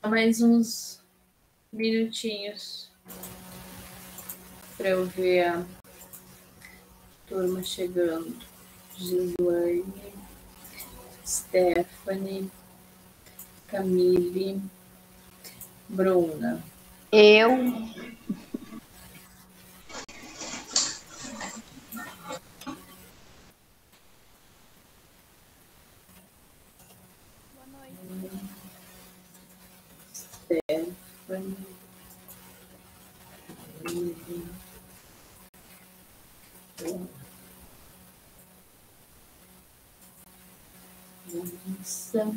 mais uns minutinhos para eu ver a turma chegando. Gislaine, Stephanie, Camille, Bruna. Eu. Boa noite. Stephanie. Nossa.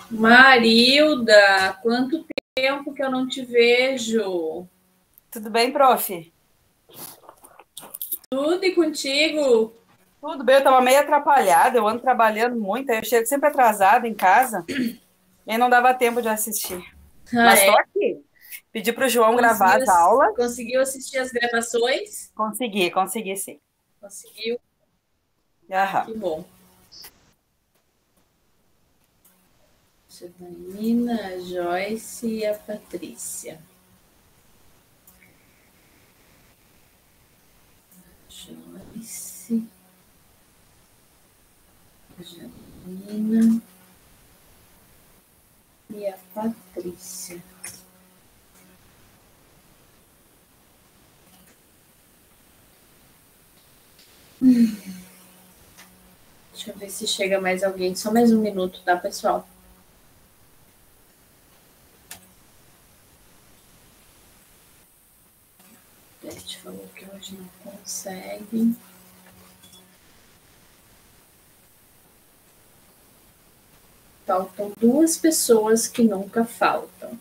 Marilda, quanto tempo que eu não te vejo? Tudo bem, prof? Tudo e contigo? Tudo bem, eu estava meio atrapalhada, eu ando trabalhando muito, aí eu chego sempre atrasada em casa, e aí não dava tempo de assistir. Mas estou aqui. Pedi para o João gravar as aulas. Conseguiu assistir as gravações? Consegui sim. Conseguiu? Aham. Que bom. Janaína, a Joyce e a Patrícia. Joyce, a Janaína e a Patrícia. Deixa eu ver se chega mais alguém. Só mais um minuto, tá, pessoal? A gente falou que hoje não consegue. Faltam 2 pessoas que nunca faltam.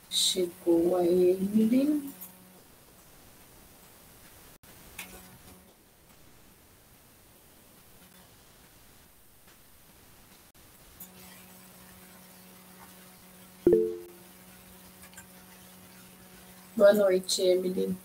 Chegou a Emily. Boa noite, Emily.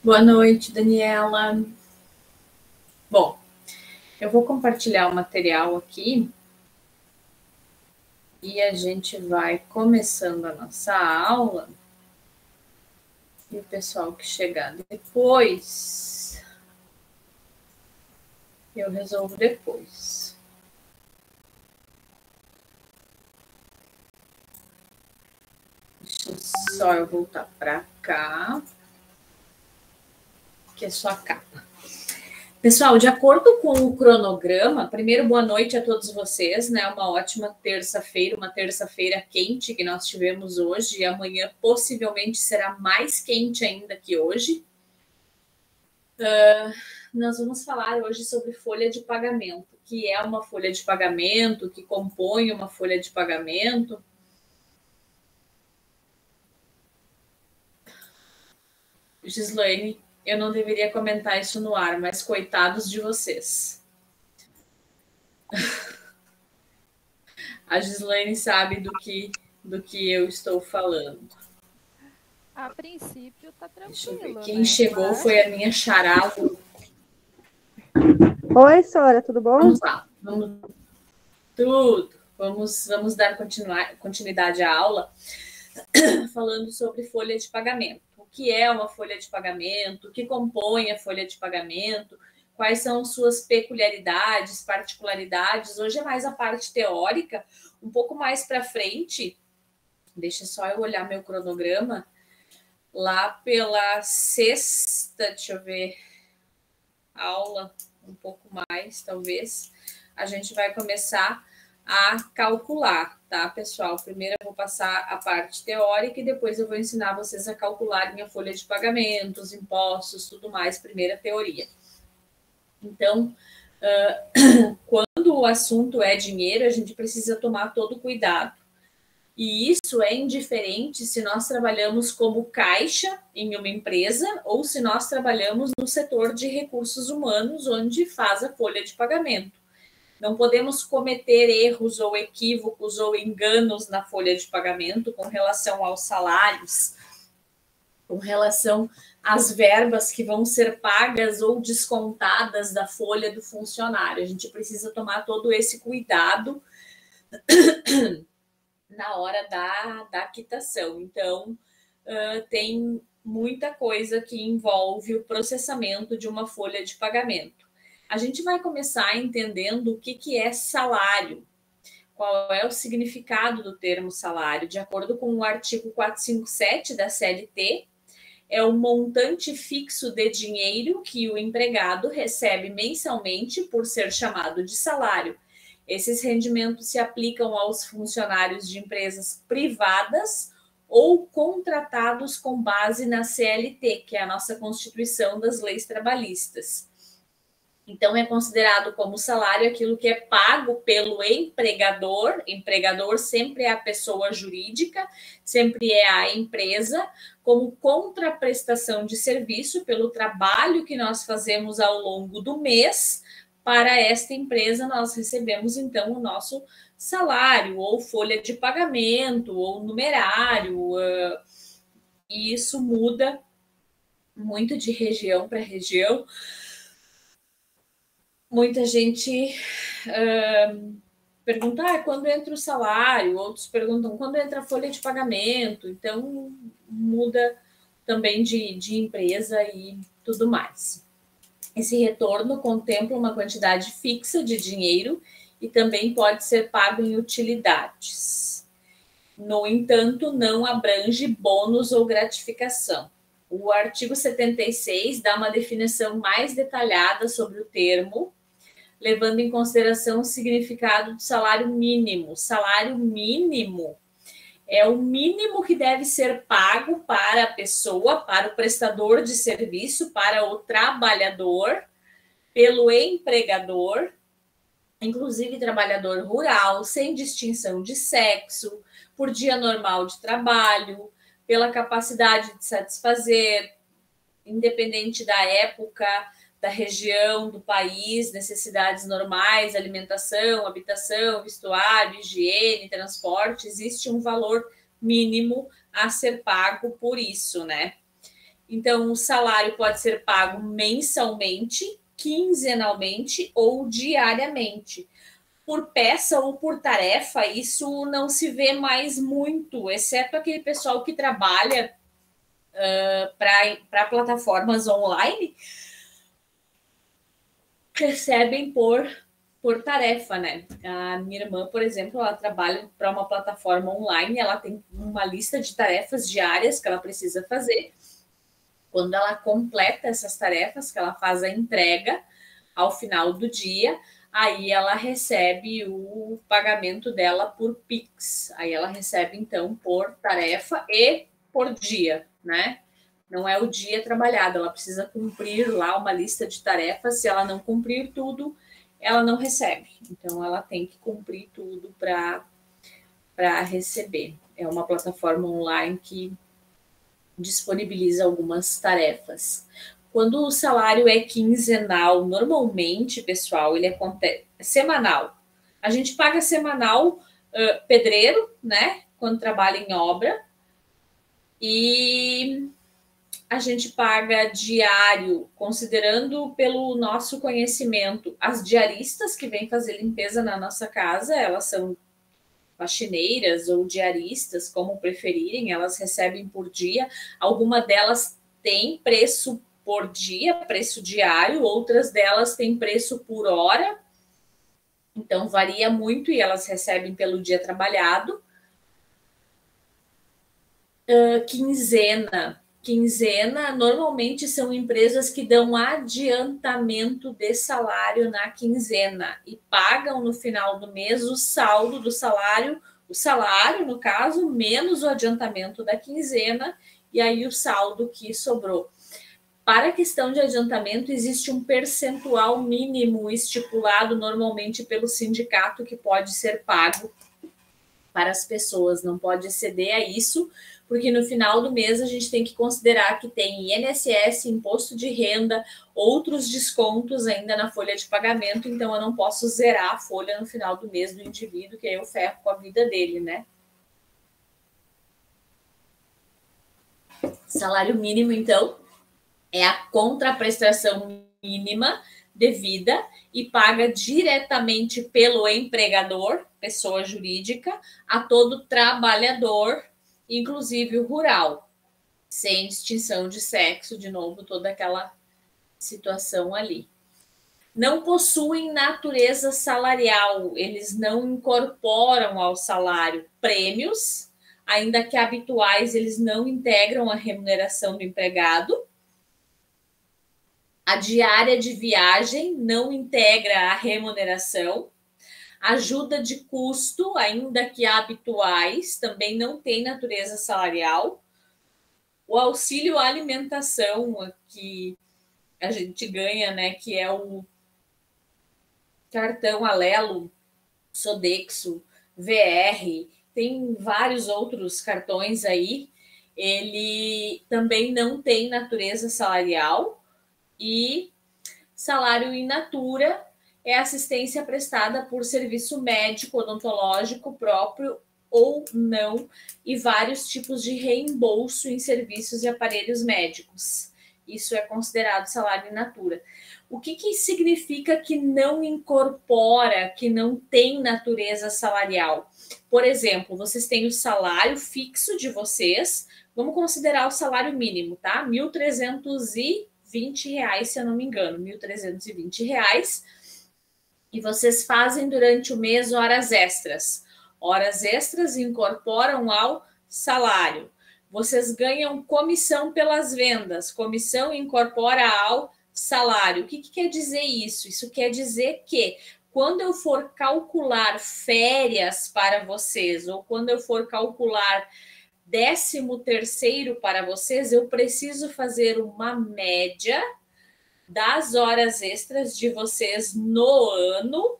Boa noite, Daniela. Bom, eu vou compartilhar o material aqui e a gente vai começando a nossa aula. E o pessoal que chegar depois, eu resolvo depois. Deixa só eu voltar para cá, que é só a capa. Pessoal, de acordo com o cronograma, primeiro, boa noite a todos vocês, né? Uma ótima terça-feira, uma terça-feira quente que nós tivemos hoje, e amanhã possivelmente será mais quente ainda que hoje. Nós vamos falar hoje sobre folha de pagamento, que é uma folha de pagamento, que compõe uma folha de pagamento. Gislaine, eu não deveria comentar isso no ar, mas coitados de vocês. A Gislaine sabe do que eu estou falando. A princípio tá tranquilo. Deixa eu ver. Quem chegou foi a minha xará. Oi, Sora, tudo bom? Vamos lá. Tudo. Vamos dar continuidade à aula falando sobre folha de pagamento. O que é uma folha de pagamento? O que compõe a folha de pagamento? Quais são suas peculiaridades, particularidades? Hoje é mais a parte teórica. Um pouco mais para frente, deixa só eu olhar meu cronograma. Lá pela sexta, deixa eu ver, aula, um pouco mais, talvez, a gente vai começar a calcular, tá, pessoal? Primeiro eu vou passar a parte teórica e depois eu vou ensinar vocês a calcularem a folha de pagamento, os impostos, tudo mais, primeira teoria. Então, quando o assunto é dinheiro, a gente precisa tomar todo cuidado. E isso é indiferente se nós trabalhamos como caixa em uma empresa ou se nós trabalhamos no setor de recursos humanos, onde faz a folha de pagamento. Não podemos cometer erros ou equívocos ou enganos na folha de pagamento com relação aos salários, com relação às verbas que vão ser pagas ou descontadas da folha do funcionário. A gente precisa tomar todo esse cuidado na hora da quitação. Então, tem muita coisa que envolve o processamento de uma folha de pagamento. A gente vai começar entendendo o que é salário, qual é o significado do termo salário. De acordo com o artigo 457 da CLT, é o montante fixo de dinheiro que o empregado recebe mensalmente por ser chamado de salário. Esses rendimentos se aplicam aos funcionários de empresas privadas ou contratados com base na CLT, que é a nossa Constituição das Leis Trabalhistas. Então, é considerado como salário aquilo que é pago pelo empregador. Empregador sempre é a pessoa jurídica, sempre é a empresa, como contraprestação de serviço pelo trabalho que nós fazemos ao longo do mês. Para esta empresa, nós recebemos, então, o nosso salário, ou folha de pagamento, ou numerário. E isso muda muito de região para região. Muita gente pergunta quando entra o salário, outros perguntam quando entra a folha de pagamento. Então, muda também de empresa e tudo mais. Esse retorno contempla uma quantidade fixa de dinheiro e também pode ser pago em utilidades. No entanto, não abrange bônus ou gratificação. O artigo 76 dá uma definição mais detalhada sobre o termo, levando em consideração o significado do salário mínimo. Salário mínimo é o mínimo que deve ser pago para a pessoa, para o prestador de serviço, para o trabalhador, pelo empregador, inclusive trabalhador rural, sem distinção de sexo, por dia normal de trabalho, pela capacidade de satisfazer, independente da época, da região, do país, necessidades normais, alimentação, habitação, vestuário, higiene, transporte, existe um valor mínimo a ser pago por isso, né? Então, o salário pode ser pago mensalmente, quinzenalmente ou diariamente. Por peça ou por tarefa, isso não se vê mais muito, exceto aquele pessoal que trabalha para plataformas online, recebem por tarefa, né? A minha irmã, por exemplo, ela trabalha para uma plataforma online, ela tem uma lista de tarefas diárias que ela precisa fazer. Quando ela completa essas tarefas, que ela faz a entrega, ao final do dia, aí ela recebe o pagamento dela por Pix. Aí ela recebe, então, por tarefa e por dia, né? Não é o dia trabalhado, ela precisa cumprir lá uma lista de tarefas. Se ela não cumprir tudo, ela não recebe. Então, ela tem que cumprir tudo para receber. É uma plataforma online que disponibiliza algumas tarefas. Quando o salário é quinzenal, normalmente, pessoal, ele é semanal. A gente paga semanal pedreiro, né? Quando trabalha em obra. E a gente paga diário, considerando pelo nosso conhecimento, as diaristas que vêm fazer limpeza na nossa casa, elas são faxineiras ou diaristas, como preferirem, elas recebem por dia. Alguma delas tem preço por dia, preço diário, outras delas têm preço por hora. Então varia muito e elas recebem pelo dia trabalhado. Quinzena, normalmente são empresas que dão adiantamento de salário na quinzena e pagam no final do mês o saldo do salário, no caso, menos o adiantamento da quinzena, e aí o saldo que sobrou. Para a questão de adiantamento, existe um percentual mínimo estipulado normalmente pelo sindicato que pode ser pago para as pessoas, não pode exceder a isso, porque no final do mês a gente tem que considerar que tem INSS, imposto de renda, outros descontos ainda na folha de pagamento, então eu não posso zerar a folha no final do mês do indivíduo, que aí eu ferro com a vida dele, né? Salário mínimo, então, é a contraprestação mínima devida e paga diretamente pelo empregador, pessoa jurídica, a todo trabalhador, inclusive o rural, sem distinção de sexo, de novo, toda aquela situação ali. Não possuem natureza salarial, eles não incorporam ao salário prêmios, ainda que habituais, eles não integram a remuneração do empregado. A diária de viagem não integra a remuneração. Ajuda de custo, ainda que habituais, também não tem natureza salarial. O auxílio alimentação que a gente ganha, né, que é o cartão Alelo, Sodexo, VR, tem vários outros cartões aí, ele também não tem natureza salarial. E salário in natura é assistência prestada por serviço médico odontológico próprio ou não, e vários tipos de reembolso em serviços e aparelhos médicos. Isso é considerado salário in natura. O que significa que não incorpora, que não tem natureza salarial? Por exemplo, vocês têm o salário fixo de vocês, vamos considerar o salário mínimo, tá? R$1.320, se eu não me engano, R$1.320, e vocês fazem durante o mês horas extras. Horas extras incorporam ao salário. Vocês ganham comissão pelas vendas, comissão incorpora ao salário. O que quer dizer isso? Isso quer dizer que quando eu for calcular férias para vocês, ou quando eu for calcular 13º para vocês, eu preciso fazer uma média das horas extras de vocês no ano.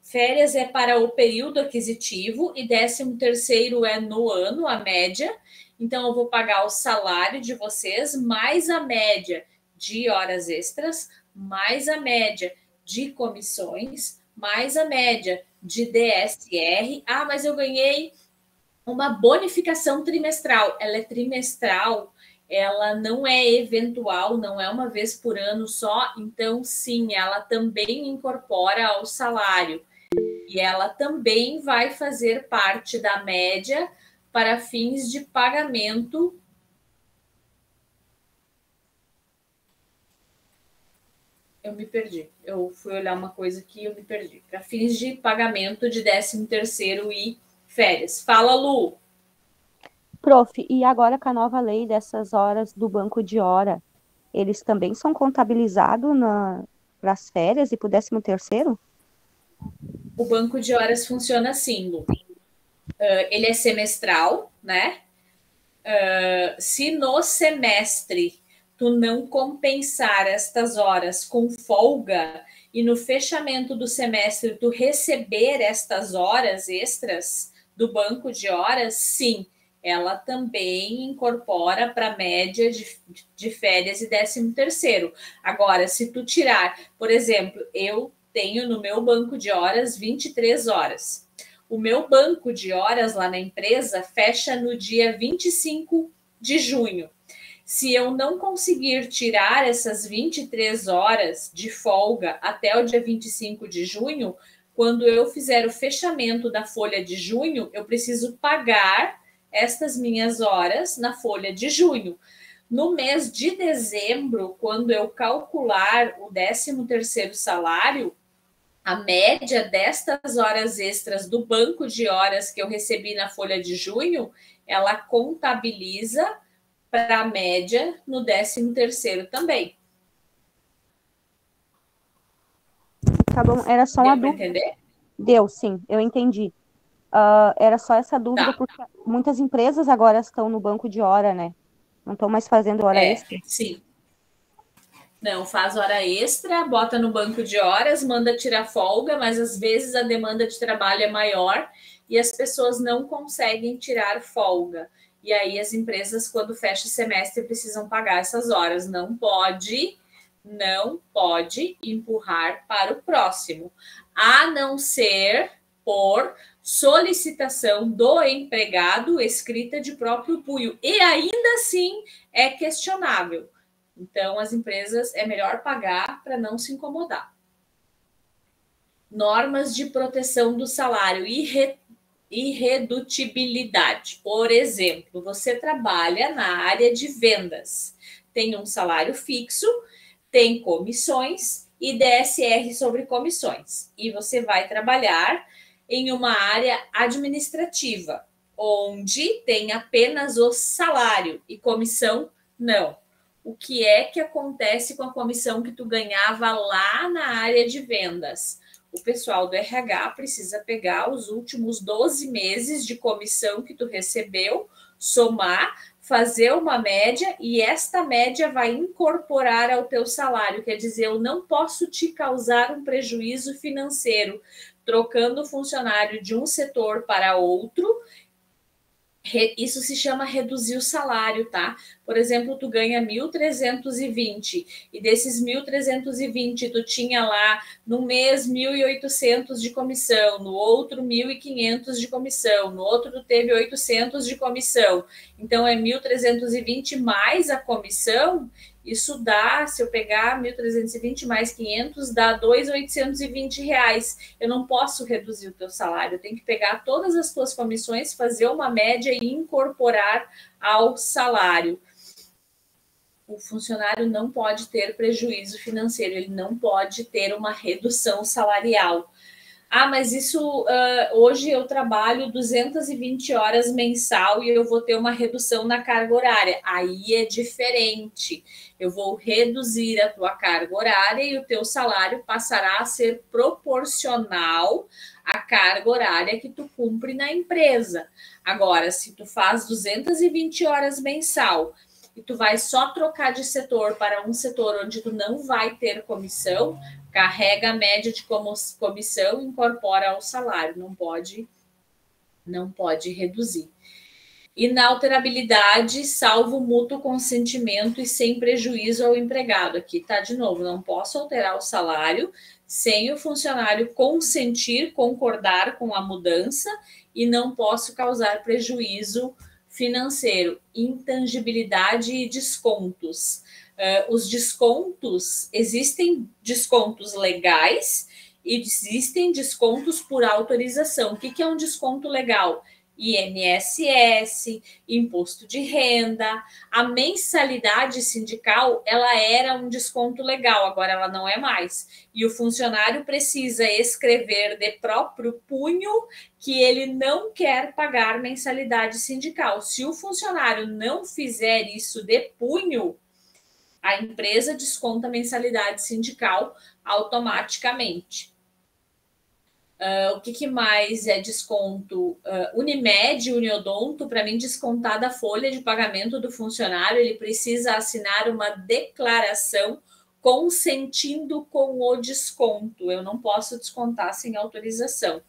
Férias é para o período aquisitivo e 13º é no ano, a média. Então, eu vou pagar o salário de vocês, mais a média de horas extras, mais a média de comissões, mais a média de DSR. Ah, mas eu ganhei uma bonificação trimestral. Ela é trimestral, ela não é eventual, não é uma vez por ano só. Então, sim, ela também incorpora ao salário. E ela também vai fazer parte da média para fins de pagamento. Eu me perdi. Eu fui olhar uma coisa aqui e eu me perdi. Para fins de pagamento de 13º e férias. Fala, Lu. Prof, e agora com a nova lei dessas horas do banco de hora, eles também são contabilizados as férias e para o 13º? O banco de horas funciona assim, Lu. Ele é semestral, né? Se no semestre tu não compensar estas horas com folga e no fechamento do semestre tu receber estas horas extras do banco de horas, sim, ela também incorpora para a média de férias e 13º. Agora, se tu tirar, por exemplo, eu tenho no meu banco de horas 23 horas. O meu banco de horas lá na empresa fecha no dia 25 de junho. Se eu não conseguir tirar essas 23 horas de folga até o dia 25 de junho, quando eu fizer o fechamento da folha de junho, eu preciso pagar estas minhas horas na folha de junho. No mês de dezembro, quando eu calcular o 13º salário, a média destas horas extras do banco de horas que eu recebi na folha de junho, ela contabiliza para a média no 13º também. Tá bom, era só uma dúvida. Entender? Deu, sim, eu entendi. Era só essa dúvida, porque muitas empresas agora estão no banco de hora, né? Não estão mais fazendo hora extra. Sim. Não, faz hora extra, bota no banco de horas, manda tirar folga, mas às vezes a demanda de trabalho é maior e as pessoas não conseguem tirar folga. E aí as empresas, quando fecha o semestre, precisam pagar essas horas. Não pode empurrar para o próximo, a não ser por solicitação do empregado escrita de próprio punho. E ainda assim é questionável. Então, as empresas é melhor pagar para não se incomodar. Normas de proteção do salário e irredutibilidade. Por exemplo, você trabalha na área de vendas, tem um salário fixo, tem comissões e DSR sobre comissões. E você vai trabalhar em uma área administrativa, onde tem apenas o salário e comissão não. O que é que acontece com a comissão que tu ganhava lá na área de vendas? O pessoal do RH precisa pegar os últimos 12 meses de comissão que tu recebeu, somar, fazer uma média e esta média vai incorporar ao teu salário. Quer dizer, eu não posso te causar um prejuízo financeiro trocando o funcionário de um setor para outro. Isso se chama reduzir o salário, tá? Por exemplo, tu ganha 1.320 e desses 1.320 tu tinha lá no mês 1.800 de comissão, no outro 1.500 de comissão, no outro tu teve 800 de comissão. Então é 1.320 mais a comissão. Isso dá, se eu pegar 1.320 mais 500, dá R$2.820. Eu não posso reduzir o teu salário, eu tenho que pegar todas as tuas comissões, fazer uma média e incorporar ao salário. O funcionário não pode ter prejuízo financeiro, ele não pode ter uma redução salarial. Ah, mas isso, hoje eu trabalho 220 horas mensal e eu vou ter uma redução na carga horária. Aí é diferente. Eu vou reduzir a tua carga horária e o teu salário passará a ser proporcional à carga horária que tu cumpre na empresa. Agora, se tu faz 220 horas mensal e tu vai só trocar de setor para um setor onde tu não vai ter comissão, carrega a média de comissão e incorpora ao salário, não pode reduzir. Inalterabilidade, salvo mútuo consentimento e sem prejuízo ao empregado. Aqui tá de novo, não posso alterar o salário sem o funcionário consentir, concordar com a mudança e não posso causar prejuízo financeiro. Intangibilidade e descontos. Os descontos, existem descontos legais e existem descontos por autorização. O que é um desconto legal? INSS, imposto de renda, a mensalidade sindical, ela era um desconto legal, agora ela não é mais. E o funcionário precisa escrever de próprio punho que ele não quer pagar mensalidade sindical. Se o funcionário não fizer isso de punho, a empresa desconta a mensalidade sindical automaticamente. O que mais é desconto? Unimed, Uniodonto, para mim, descontar da folha de pagamento do funcionário, ele precisa assinar uma declaração consentindo com o desconto. Eu não posso descontar sem autorização.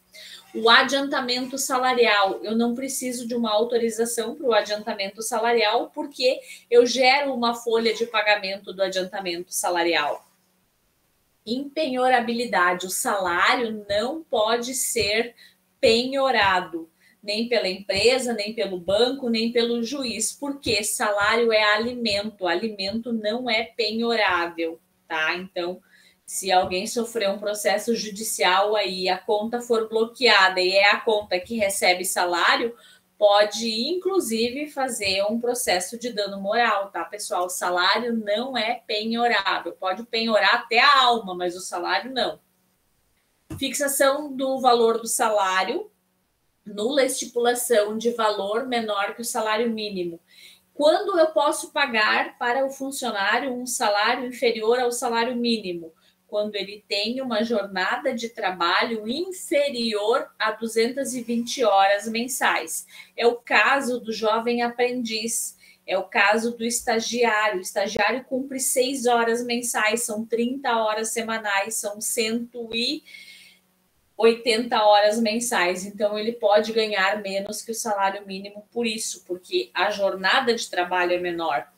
O adiantamento salarial, eu não preciso de uma autorização para o adiantamento salarial, porque eu gero uma folha de pagamento do adiantamento salarial. Impenhorabilidade, o salário não pode ser penhorado, nem pela empresa, nem pelo banco, nem pelo juiz, porque salário é alimento, alimento não é penhorável, tá? Então, se alguém sofrer um processo judicial aí, a conta for bloqueada e é a conta que recebe salário, pode, inclusive, fazer um processo de dano moral, tá, pessoal? O salário não é penhorável. Pode penhorar até a alma, mas o salário não. Fixação do valor do salário, nula estipulação de valor menor que o salário mínimo. Quando eu posso pagar para o funcionário um salário inferior ao salário mínimo? Quando ele tem uma jornada de trabalho inferior a 220 horas mensais. É o caso do jovem aprendiz, é o caso do estagiário. O estagiário cumpre 6 horas mensais, são 30 horas semanais, são 180 horas mensais. Então, ele pode ganhar menos que o salário mínimo por isso, porque a jornada de trabalho é menor.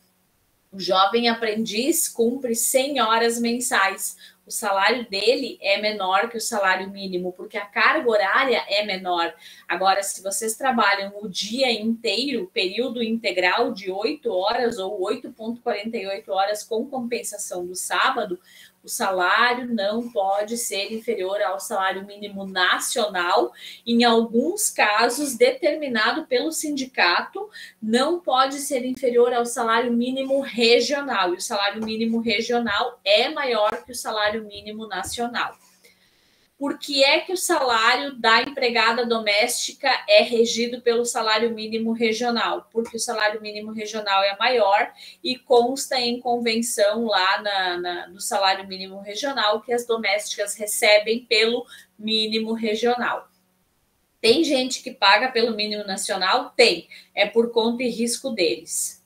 O jovem aprendiz cumpre 100 horas mensais. O salário dele é menor que o salário mínimo, porque a carga horária é menor. Agora, se vocês trabalham o dia inteiro, período integral de 8 horas ou 8,48 horas com compensação do sábado, o salário não pode ser inferior ao salário mínimo nacional. Em alguns casos, determinado pelo sindicato, não pode ser inferior ao salário mínimo regional. E o salário mínimo regional é maior que o salário mínimo nacional. Por que é que o salário da empregada doméstica é regido pelo salário mínimo regional? Porque o salário mínimo regional é maior e consta em convenção lá do salário mínimo regional que as domésticas recebem pelo mínimo regional. Tem gente que paga pelo mínimo nacional? Tem. É por conta e risco deles.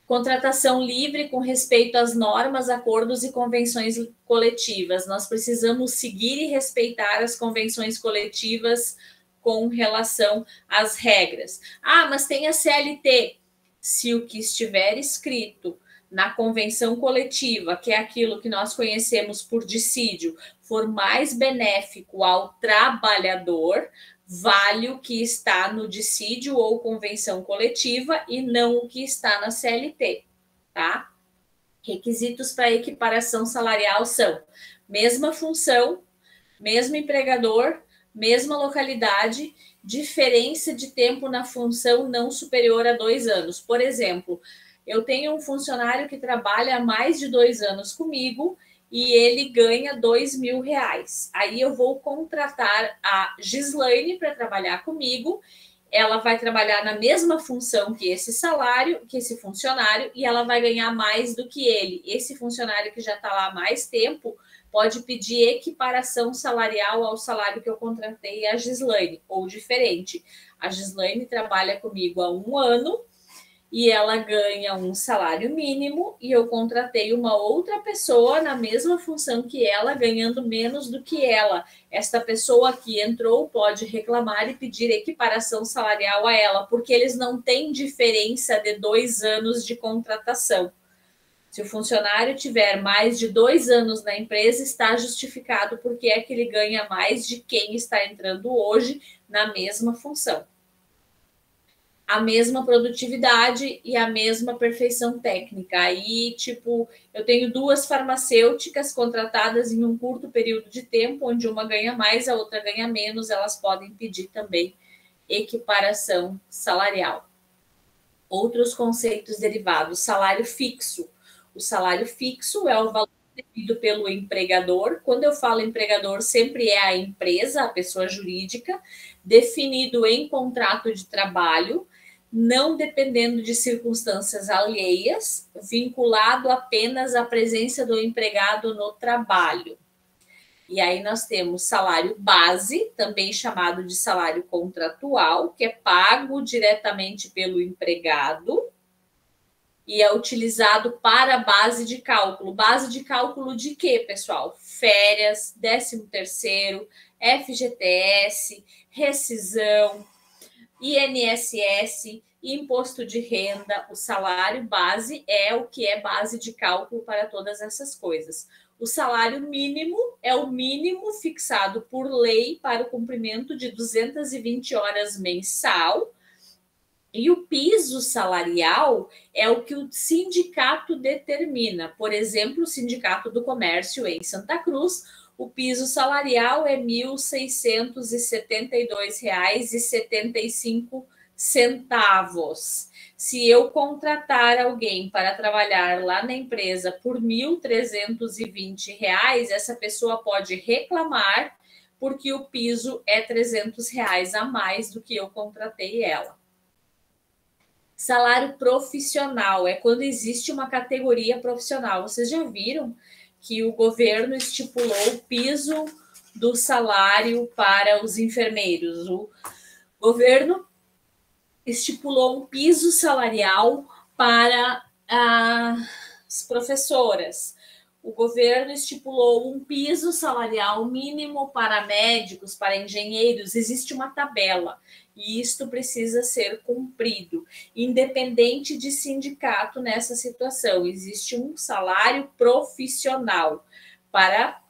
Contratação livre com respeito às normas, acordos e convenções coletivas. Nós precisamos seguir e respeitar as convenções coletivas com relação às regras. Ah, mas tem a CLT. Se o que estiver escrito na convenção coletiva, que é aquilo que nós conhecemos por dissídio, for mais benéfico ao trabalhador, vale o que está no dissídio ou convenção coletiva e não o que está na CLT, tá? Requisitos para equiparação salarial são mesma função, mesmo empregador, mesma localidade, diferença de tempo na função não superior a 2 anos. Por exemplo, eu tenho um funcionário que trabalha há mais de 2 anos comigo e ele ganha R$2.000. Aí eu vou contratar a Gislaine para trabalhar comigo. Ela vai trabalhar na mesma função que esse salário, que esse funcionário, e ela vai ganhar mais do que ele. Esse funcionário que já está lá há mais tempo pode pedir equiparação salarial ao salário que eu contratei a Gislaine, ou diferente. A Gislaine trabalha comigo há 1 ano, e ela ganha um salário mínimo e eu contratei uma outra pessoa na mesma função que ela, ganhando menos do que ela. Esta pessoa que entrou pode reclamar e pedir equiparação salarial a ela, porque eles não têm diferença de 2 anos de contratação. Se o funcionário tiver mais de 2 anos na empresa, está justificado porque é que ele ganha mais de quem está entrando hoje na mesma função. A mesma produtividade e a mesma perfeição técnica. Aí, tipo, eu tenho 2 farmacêuticas contratadas em um curto período de tempo, onde uma ganha mais, a outra ganha menos, elas podem pedir também equiparação salarial. Outros conceitos derivados: salário fixo. O salário fixo é o valor definido pelo empregador. Quando eu falo empregador, sempre é a empresa, a pessoa jurídica, definido em contrato de trabalho. não dependendo de circunstâncias alheias, vinculado apenas à presença do empregado no trabalho. E aí nós temos salário base, também chamado de salário contratual, que é pago diretamente pelo empregado e é utilizado para base de cálculo. Base de cálculo de quê, pessoal? Férias, 13º, FGTS, rescisão, INSS, imposto de renda. O salário base é o que é base de cálculo para todas essas coisas. O salário mínimo é o mínimo fixado por lei para o cumprimento de 220 horas mensal. E o piso salarial é o que o sindicato determina. Por exemplo, o Sindicato do Comércio em Santa Cruz, o piso salarial é R$ 1.672,75. Se eu contratar alguém para trabalhar lá na empresa por R$ 1.320, essa pessoa pode reclamar porque o piso é R$ 300 a mais do que eu contratei ela. Salário profissional é quando existe uma categoria profissional. Vocês já viram que o governo estipulou o piso do salário para os enfermeiros? O governo estipulou um piso salarial para as professoras. O governo estipulou um piso salarial mínimo para médicos, para engenheiros. Existe uma tabela e isto precisa ser cumprido, independente de sindicato nessa situação. Existe um salário profissional para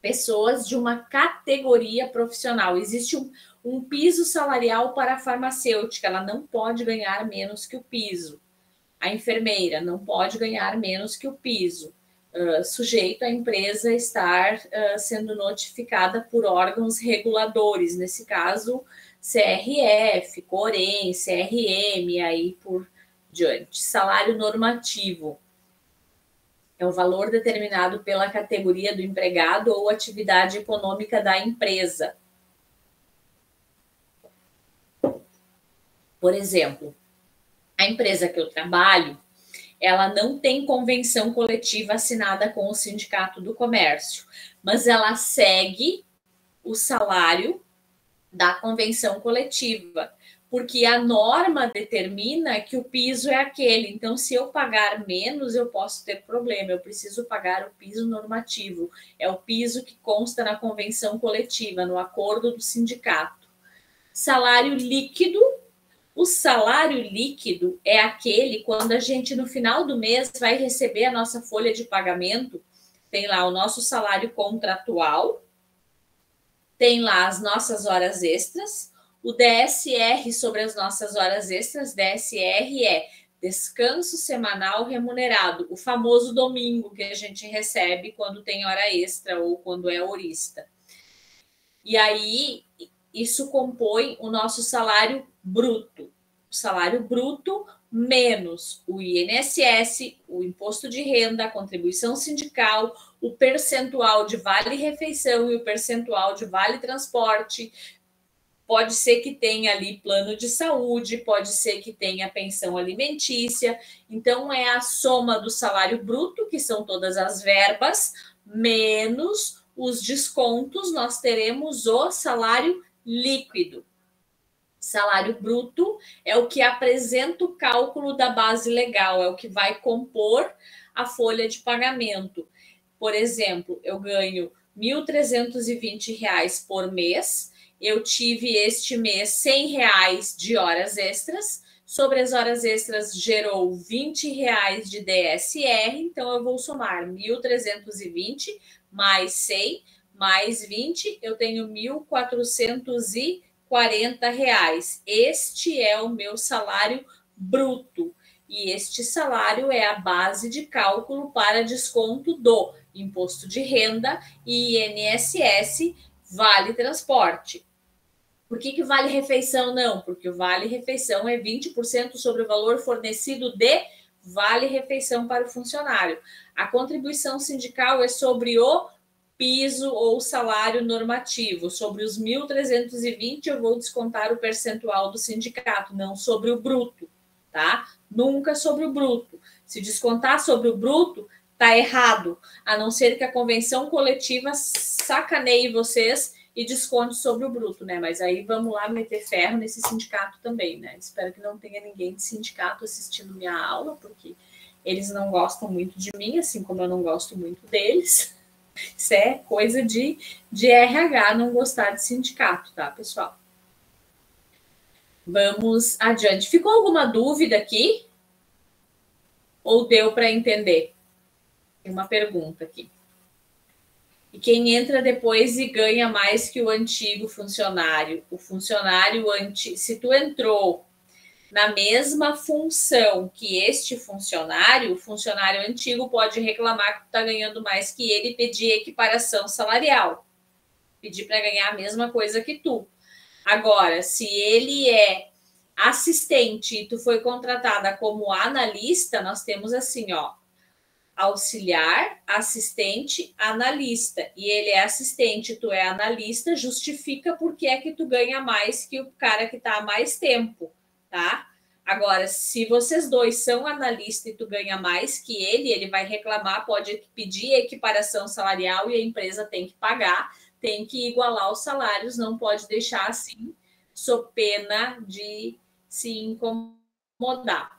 pessoas de uma categoria profissional. Existe um piso salarial para a farmacêutica, ela não pode ganhar menos que o piso. A enfermeira não pode ganhar menos que o piso. Sujeito à empresa estar sendo notificada por órgãos reguladores, nesse caso, CRF, Corem, CRM, aí por diante. Salário normativo é o valor determinado pela categoria do empregado ou atividade econômica da empresa. Por exemplo, a empresa que eu trabalho, ela não tem convenção coletiva assinada com o Sindicato do Comércio, mas ela segue o salário da convenção coletiva, porque a norma determina que o piso é aquele. Então, se eu pagar menos, eu posso ter problema. Eu preciso pagar o piso normativo. É o piso que consta na convenção coletiva, no acordo do sindicato. Salário líquido. O salário líquido é aquele quando a gente, no final do mês, vai receber a nossa folha de pagamento. Tem lá o nosso salário contratual, tem lá as nossas horas extras, o DSR sobre as nossas horas extras. DSR é descanso semanal remunerado, o famoso domingo que a gente recebe quando tem hora extra ou quando é horista. E aí, isso compõe o nosso salário bruto. O salário bruto menos o INSS, o imposto de renda, a contribuição sindical, o percentual de vale-refeição e o percentual de vale-transporte. Pode ser que tenha ali plano de saúde, pode ser que tenha pensão alimentícia. Então, é a soma do salário bruto, que são todas as verbas, menos os descontos, nós teremos o salário líquido. Salário bruto é o que apresenta o cálculo da base legal, é o que vai compor a folha de pagamento. Por exemplo, eu ganho R$ 1.320 por mês, eu tive este mês R$ 100 de horas extras, sobre as horas extras gerou R$ 20 de DSR, então eu vou somar 1.320 mais 100 mais 20, eu tenho R$ 1.440. Este é o meu salário bruto. E este salário é a base de cálculo para desconto do imposto de renda e INSS, vale transporte. Por que vale refeição não? Porque o vale refeição é 20% sobre o valor fornecido de vale refeição para o funcionário. A contribuição sindical é sobre o piso ou salário normativo. Sobre os 1.320, eu vou descontar o percentual do sindicato, não sobre o bruto, tá? Nunca sobre o bruto. Se descontar sobre o bruto, tá errado, a não ser que a convenção coletiva sacaneie vocês e desconte sobre o bruto, né? Mas aí vamos lá meter ferro nesse sindicato também, né? Espero que não tenha ninguém de sindicato assistindo minha aula, porque eles não gostam muito de mim, assim como eu não gosto muito deles. Isso é coisa de RH não gostar de sindicato, tá, pessoal? Vamos adiante. Ficou alguma dúvida aqui? Ou deu para entender? Tem uma pergunta aqui. E quem entra depois e ganha mais que o antigo funcionário? O funcionário se tu entrou na mesma função que este funcionário, o funcionário antigo pode reclamar que tu está ganhando mais que ele e pedir equiparação salarial. Pedir para ganhar a mesma coisa que tu. Agora, se ele é assistente e tu foi contratada como analista, nós temos assim, ó, auxiliar, assistente, analista. E ele é assistente, tu é analista, justifica por que é que tu ganha mais que o cara que está há mais tempo, tá? Agora, se vocês dois são analista e tu ganha mais que ele vai reclamar, pode pedir equiparação salarial e a empresa tem que pagar, tem que igualar os salários, não pode deixar assim, sob pena de se incomodar.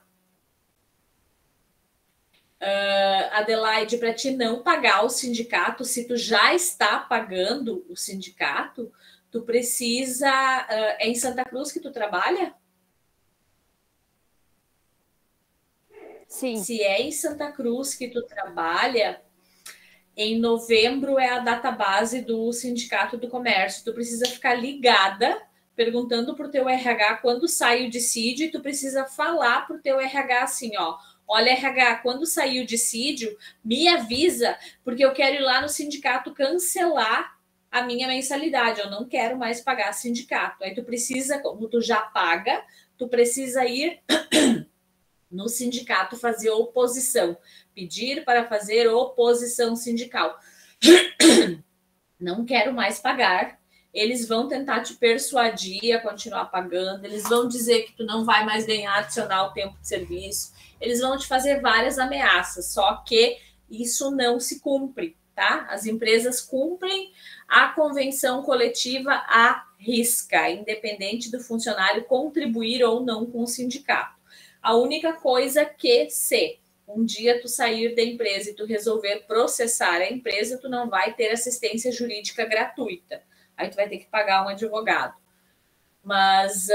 Adelaide, para ti não pagar o sindicato, se tu já está pagando o sindicato, tu precisa... é em Santa Cruz que tu trabalha? Sim. Se é em Santa Cruz que tu trabalha, em novembro é a data base do Sindicato do Comércio. Tu precisa ficar ligada, perguntando para o teu RH quando sai o dissídio, e tu precisa falar para o teu RH assim, ó, olha, RH, quando sair o dissídio, me avisa, porque eu quero ir lá no sindicato cancelar a minha mensalidade, eu não quero mais pagar sindicato. Aí tu precisa, como tu já paga, tu precisa ir no sindicato fazer oposição, pedir para fazer oposição sindical. Não quero mais pagar. Eles vão tentar te persuadir a continuar pagando, eles vão dizer que tu não vai mais ganhar adicional tempo de serviço, eles vão te fazer várias ameaças, só que isso não se cumpre, tá? As empresas cumprem a convenção coletiva à risca, independente do funcionário contribuir ou não com o sindicato. A única coisa que, se um dia tu sair da empresa e tu resolver processar a empresa, tu não vai ter assistência jurídica gratuita. Aí tu vai ter que pagar um advogado. Mas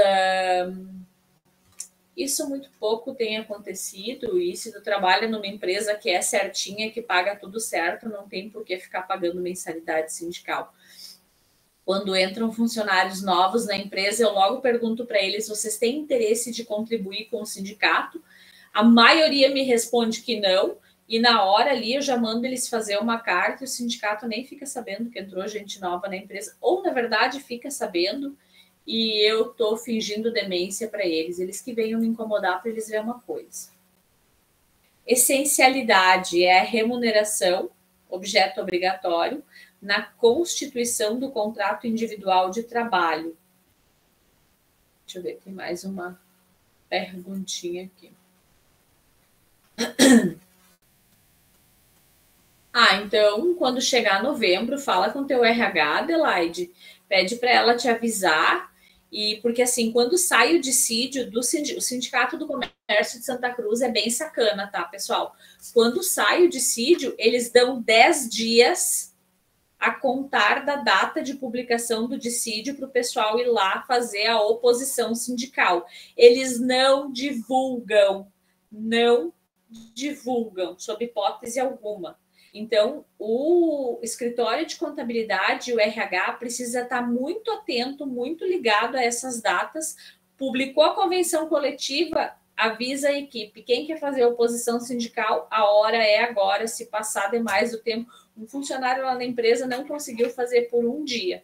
isso muito pouco tem acontecido, e se tu trabalha numa empresa que é certinha, que paga tudo certo, não tem por que ficar pagando mensalidade sindical. Quando entram funcionários novos na empresa, eu logo pergunto para eles, vocês têm interesse de contribuir com o sindicato? A maioria me responde que não, e na hora ali eu já mando eles fazer uma carta e o sindicato nem fica sabendo que entrou gente nova na empresa, ou na verdade fica sabendo e eu estou fingindo demência para eles. Eles que venham me incomodar para eles verem uma coisa. Essencialidade é a remuneração, objeto obrigatório, na constituição do contrato individual de trabalho. Deixa eu ver, tem mais uma perguntinha aqui. Então, quando chegar novembro, fala com teu RH, Adelaide, pede para ela te avisar, e porque assim, quando sai o dissídio do Sindicato do Comércio de Santa Cruz é bem sacana, tá, pessoal? Quando sai o dissídio, eles dão 10 dias a contar da data de publicação do dissídio para o pessoal ir lá fazer a oposição sindical. Eles não divulgam, sob hipótese alguma. Então, o escritório de contabilidade, o RH, precisa estar muito atento, muito ligado a essas datas. Publicou a convenção coletiva, avisa a equipe. Quem quer fazer oposição sindical, a hora é agora. Se passar demais o tempo, um funcionário lá na empresa não conseguiu fazer por um dia.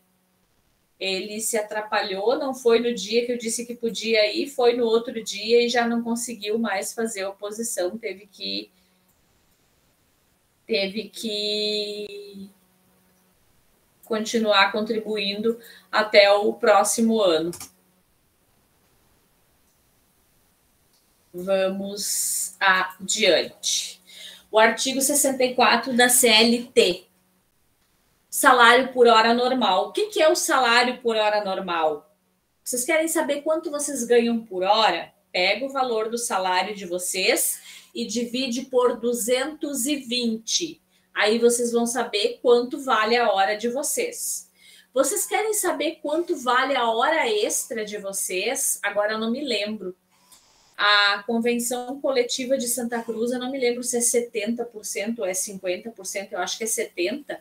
Ele se atrapalhou, não foi no dia que eu disse que podia ir, foi no outro dia e já não conseguiu mais fazer oposição, teve que continuar contribuindo até o próximo ano. Vamos adiante. O artigo 64 da CLT. Salário por hora normal. O que é o salário por hora normal? Vocês querem saber quanto vocês ganham por hora? Pega o valor do salário de vocês e divide por 220. Aí vocês vão saber quanto vale a hora de vocês. Vocês querem saber quanto vale a hora extra de vocês? Agora eu não me lembro. A convenção coletiva de Santa Cruz, eu não me lembro se é 70% ou é 50%, eu acho que é 70%.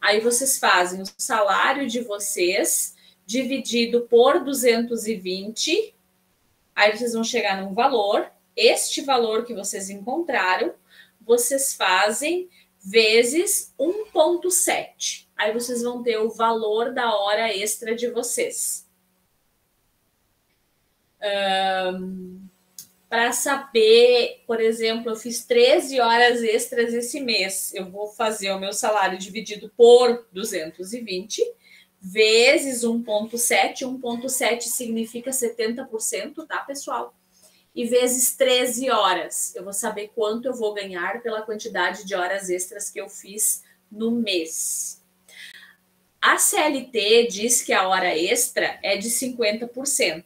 Aí vocês fazem o salário de vocês dividido por 220, aí vocês vão chegar num valor, este valor que vocês encontraram, vocês fazem vezes 1,7. Aí vocês vão ter o valor da hora extra de vocês. Para saber, por exemplo, eu fiz 13 horas extras esse mês, eu vou fazer o meu salário dividido por 220, vezes 1,7, 1,7 significa 70%, tá, pessoal? E vezes 13 horas, eu vou saber quanto eu vou ganhar pela quantidade de horas extras que eu fiz no mês. A CLT diz que a hora extra é de 50%.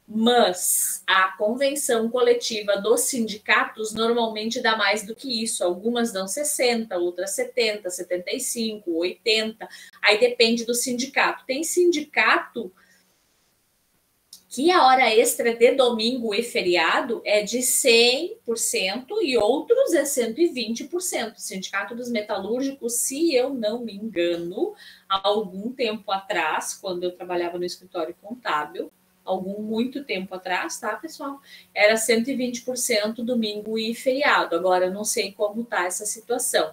Mas a convenção coletiva dos sindicatos normalmente dá mais do que isso. Algumas dão 60, outras 70, 75, 80. Aí depende do sindicato. Tem sindicato que a hora extra de domingo e feriado é de 100% e outros é 120%. O Sindicato dos Metalúrgicos, se eu não me engano, há algum tempo atrás, quando eu trabalhava no escritório contábil, muito tempo atrás, tá, pessoal? Era 120% domingo e feriado. Agora, eu não sei como tá essa situação.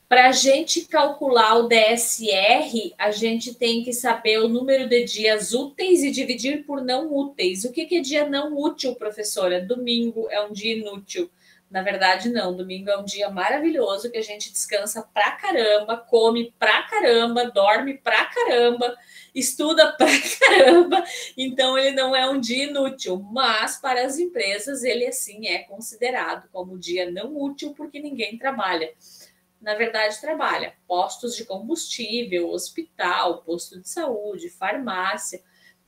Para a gente calcular o DSR, a gente tem que saber o número de dias úteis e dividir por não úteis. O que é dia não útil, professora? Domingo é um dia inútil. Na verdade, não. Domingo é um dia maravilhoso que a gente descansa pra caramba, come pra caramba, dorme pra caramba, estuda pra caramba. Então, ele não é um dia inútil. Mas, para as empresas, ele, assim, é considerado como dia não útil porque ninguém trabalha. Na verdade, trabalha postos de combustível, hospital, posto de saúde, farmácia,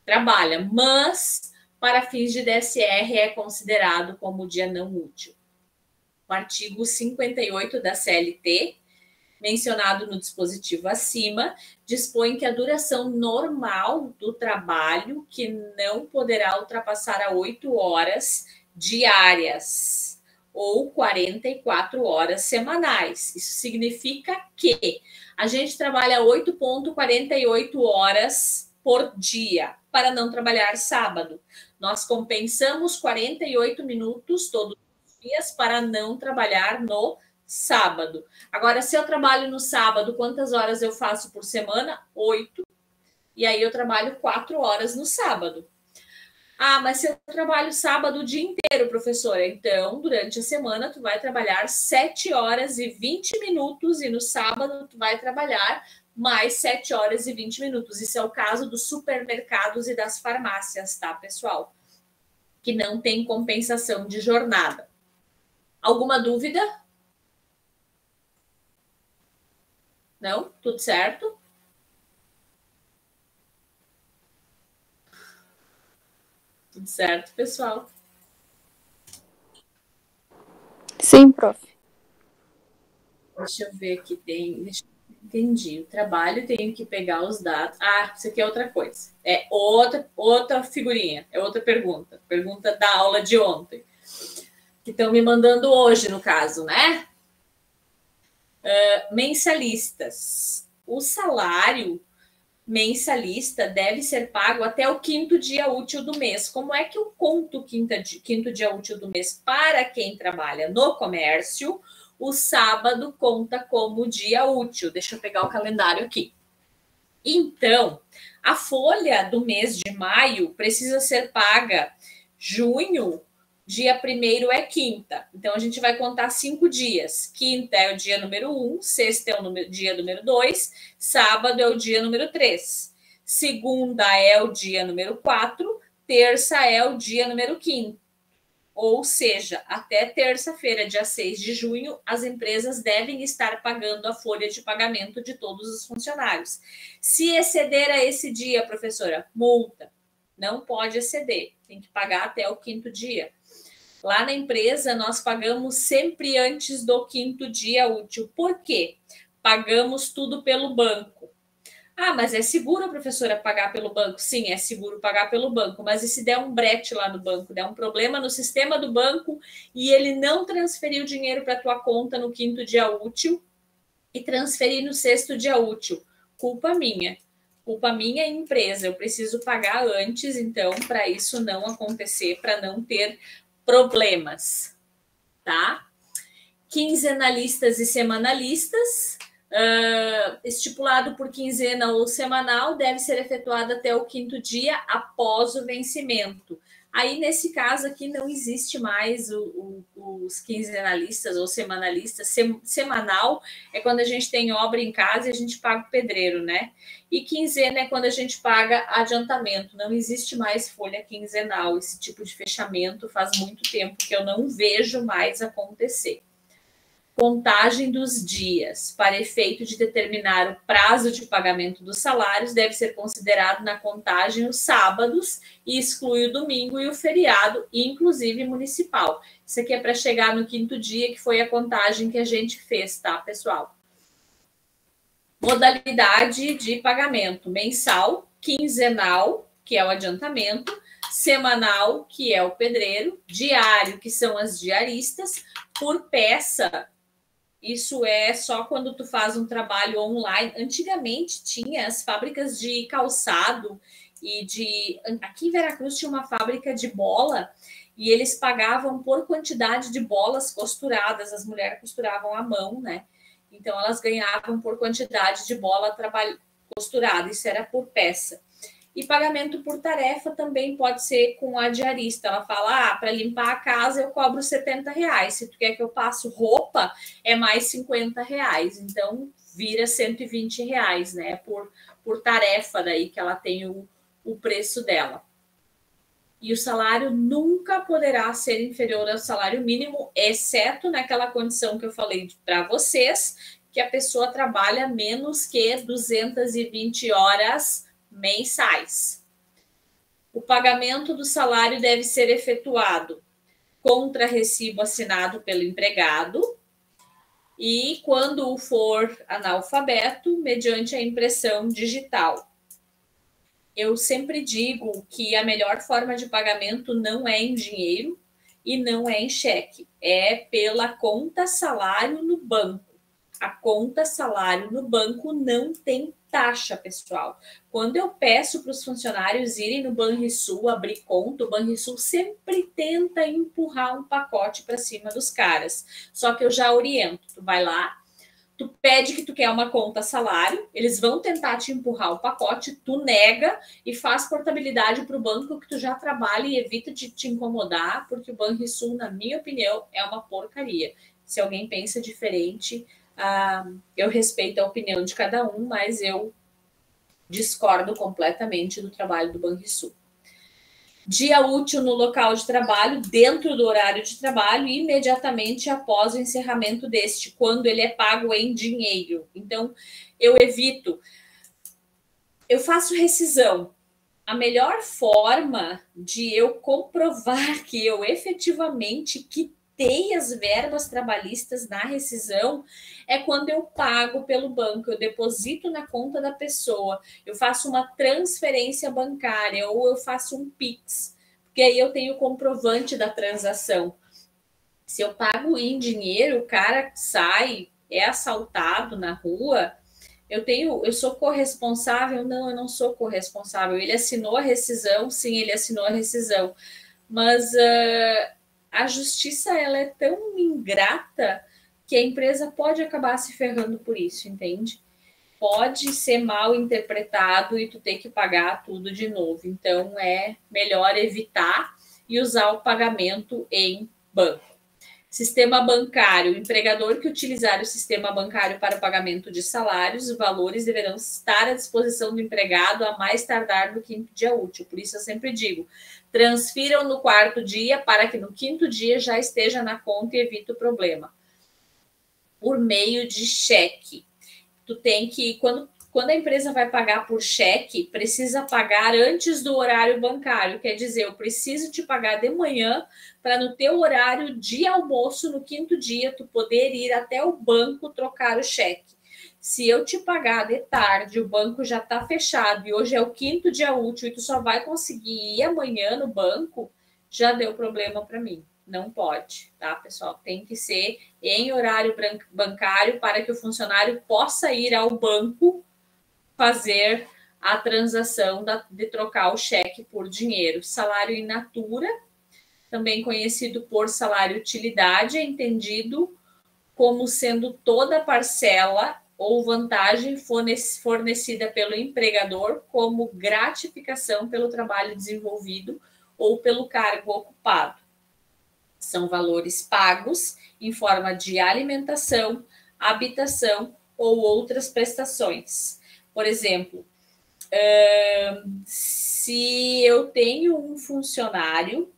trabalha, mas para fins de DSR é considerado como dia não útil. O artigo 58 da CLT, mencionado no dispositivo acima, dispõe que a duração normal do trabalho que não poderá ultrapassar a 8 horas diárias ou 44 horas semanais. Isso significa que a gente trabalha 8,48 horas por dia para não trabalhar sábado. Nós compensamos 48 minutos todos os dias para não trabalhar no sábado. Agora, se eu trabalho no sábado, quantas horas eu faço por semana? 8. E aí eu trabalho 4 horas no sábado. Ah, mas se eu trabalho sábado o dia inteiro, professora, então, durante a semana, tu vai trabalhar 7 horas e 20 minutos e no sábado tu vai trabalhar mais 7 horas e 20 minutos. Isso é o caso dos supermercados e das farmácias, tá, pessoal? Que não tem compensação de jornada. Alguma dúvida? Não? Tudo certo? Tudo certo, pessoal? Sim, prof. Deixa eu ver aqui. Entendi. O trabalho, tenho que pegar os dados. Ah, isso aqui é outra coisa. É outra figurinha. É outra pergunta. Pergunta da aula de ontem. Que estão me mandando hoje, no caso, né? Mensalistas. O salário mensalista deve ser pago até o 5º dia útil do mês. Como é que eu conto o 5º dia útil do mês? Para quem trabalha no comércio, o sábado conta como dia útil. Deixa eu pegar o calendário aqui. Então, a folha do mês de maio precisa ser paga junho, Dia 1º é quinta. Então, a gente vai contar 5 dias. Quinta é o dia número 1, sexta é o dia número 2, sábado é o dia número 3. Segunda é o dia número 4, terça é o dia número 5. Ou seja, até terça-feira, dia 6 de junho, as empresas devem estar pagando a folha de pagamento de todos os funcionários. Se exceder a esse dia, professora, multa. Não pode exceder, tem que pagar até o 5º dia. Lá na empresa, nós pagamos sempre antes do 5º dia útil. Por quê? Pagamos tudo pelo banco. Ah, mas é seguro, professora, pagar pelo banco? Sim, é seguro pagar pelo banco, mas e se der um brete lá no banco, der um problema no sistema do banco e ele não transferir o dinheiro para a tua conta no 5º dia útil e transferir no 6º dia útil? Culpa minha e empresa. Eu preciso pagar antes, então, para isso não acontecer, para não ter problemas, tá? Quinzenalistas e semanalistas, estipulado por quinzena ou semanal, deve ser efetuado até o 5º dia após o vencimento. Aí, nesse caso aqui, não existe mais os quinzenalistas ou semanalistas. Semanal é quando a gente tem obra em casa e a gente paga o pedreiro, né? E quinzena é quando a gente paga adiantamento. Não existe mais folha quinzenal. Esse tipo de fechamento faz muito tempo que eu não vejo mais acontecer. Contagem dos dias. Para efeito de determinar o prazo de pagamento dos salários, deve ser considerado na contagem os sábados e exclui o domingo e o feriado, inclusive municipal. Isso aqui é para chegar no 5º dia, que foi a contagem que a gente fez, tá, pessoal? Modalidade de pagamento: mensal, quinzenal, que é o adiantamento, semanal, que é o pedreiro, diário, que são as diaristas, por peça. Isso é só quando tu faz um trabalho online. Antigamente tinha as fábricas de calçado e de... Aqui em Veracruz tinha uma fábrica de bola e eles pagavam por quantidade de bolas costuradas. As mulheres costuravam à mão, né? Então, elas ganhavam por quantidade de bola costurada. Isso era por peça. E pagamento por tarefa também pode ser com a diarista. Ela fala, para limpar a casa eu cobro R$70. Se tu quer que eu passe roupa, é mais R$50. Então, vira R$120, né? Por tarefa daí que ela tem o preço dela. E o salário nunca poderá ser inferior ao salário mínimo, exceto naquela condição que eu falei para vocês, que a pessoa trabalha menos que 220 horas mensais. O pagamento do salário deve ser efetuado contra recibo assinado pelo empregado e, quando for analfabeto, mediante a impressão digital. Eu sempre digo que a melhor forma de pagamento não é em dinheiro e não é em cheque, é pela conta salário no banco. A conta salário no banco não tem taxa, pessoal. Quando eu peço para os funcionários irem no Banrisul abrir conta, o Banrisul sempre tenta empurrar um pacote para cima dos caras. Só que eu já oriento, tu vai lá, tu pede que tu quer uma conta salário, eles vão tentar te empurrar o pacote, tu nega e faz portabilidade para o banco que tu já trabalha e evita de te incomodar, porque o Banrisul, na minha opinião, é uma porcaria. Se alguém pensa diferente, eu respeito a opinião de cada um, mas eu discordo completamente do trabalho do Banrisul. Dia útil no local de trabalho, dentro do horário de trabalho e imediatamente após o encerramento deste, quando ele é pago em dinheiro. Então, eu evito, eu faço rescisão. A melhor forma de eu comprovar que eu efetivamente quitei as verbas trabalhistas na rescisão é quando eu pago pelo banco, eu deposito na conta da pessoa, eu faço uma transferência bancária ou eu faço um Pix, porque aí eu tenho o comprovante da transação. Se eu pago em dinheiro, o cara sai, é assaltado na rua, eu sou corresponsável? Não, eu não sou corresponsável. Ele assinou a rescisão? Sim, ele assinou a rescisão. Mas a justiça ela é tão ingrata que a empresa pode acabar se ferrando por isso, entende? Pode ser mal interpretado e tu ter que pagar tudo de novo. Então, é melhor evitar e usar o pagamento em banco. Sistema bancário. O empregador que utilizar o sistema bancário para o pagamento de salários, os valores deverão estar à disposição do empregado a mais tardar no 5º dia útil. Por isso eu sempre digo, transfiram no 4º dia para que no 5º dia já esteja na conta e evite o problema. Por meio de cheque. Tu tem que, quando a empresa vai pagar por cheque, precisa pagar antes do horário bancário. Quer dizer, eu preciso te pagar de manhã para no teu horário de almoço, no 5º dia, tu poder ir até o banco trocar o cheque. Se eu te pagar de tarde, o banco já está fechado e hoje é o 5º dia útil e tu só vai conseguir ir amanhã no banco, já deu problema para mim. Não pode, tá, pessoal? Tem que ser em horário bancário para que o funcionário possa ir ao banco fazer a transação de trocar o cheque por dinheiro. Salário in natura, também conhecido por salário utilidade, é entendido como sendo toda parcela ou vantagem fornecida pelo empregador como gratificação pelo trabalho desenvolvido ou pelo cargo ocupado. São valores pagos em forma de alimentação, habitação ou outras prestações. Por exemplo, se eu tenho um funcionário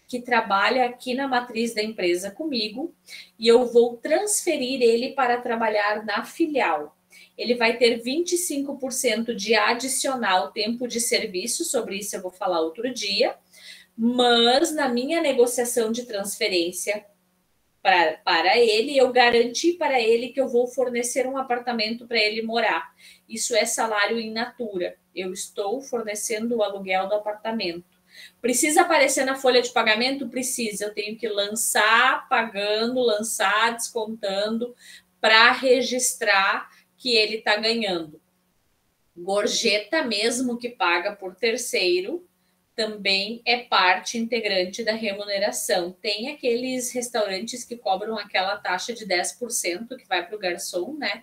que trabalha aqui na matriz da empresa comigo e eu vou transferir ele para trabalhar na filial, ele vai ter 25% de adicional tempo de serviço, sobre isso eu vou falar outro dia, mas na minha negociação de transferência para ele, eu garanti para ele que eu vou fornecer um apartamento para ele morar. Isso é salário in natura. Eu estou fornecendo o aluguel do apartamento. Precisa aparecer na folha de pagamento? Precisa. Eu tenho que lançar pagando, lançar descontando para registrar que ele está ganhando. Gorjeta, mesmo que paga por terceiro, também é parte integrante da remuneração. Tem aqueles restaurantes que cobram aquela taxa de 10% que vai para o garçom, né?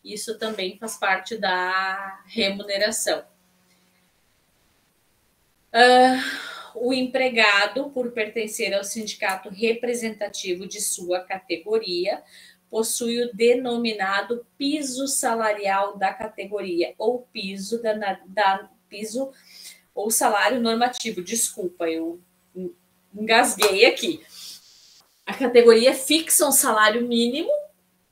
Isso também faz parte da remuneração. O empregado, por pertencer ao sindicato representativo de sua categoria, possui o denominado piso salarial da categoria, ou piso piso ou salário normativo. Desculpa, eu engasguei aqui. A categoria fixa um salário mínimo,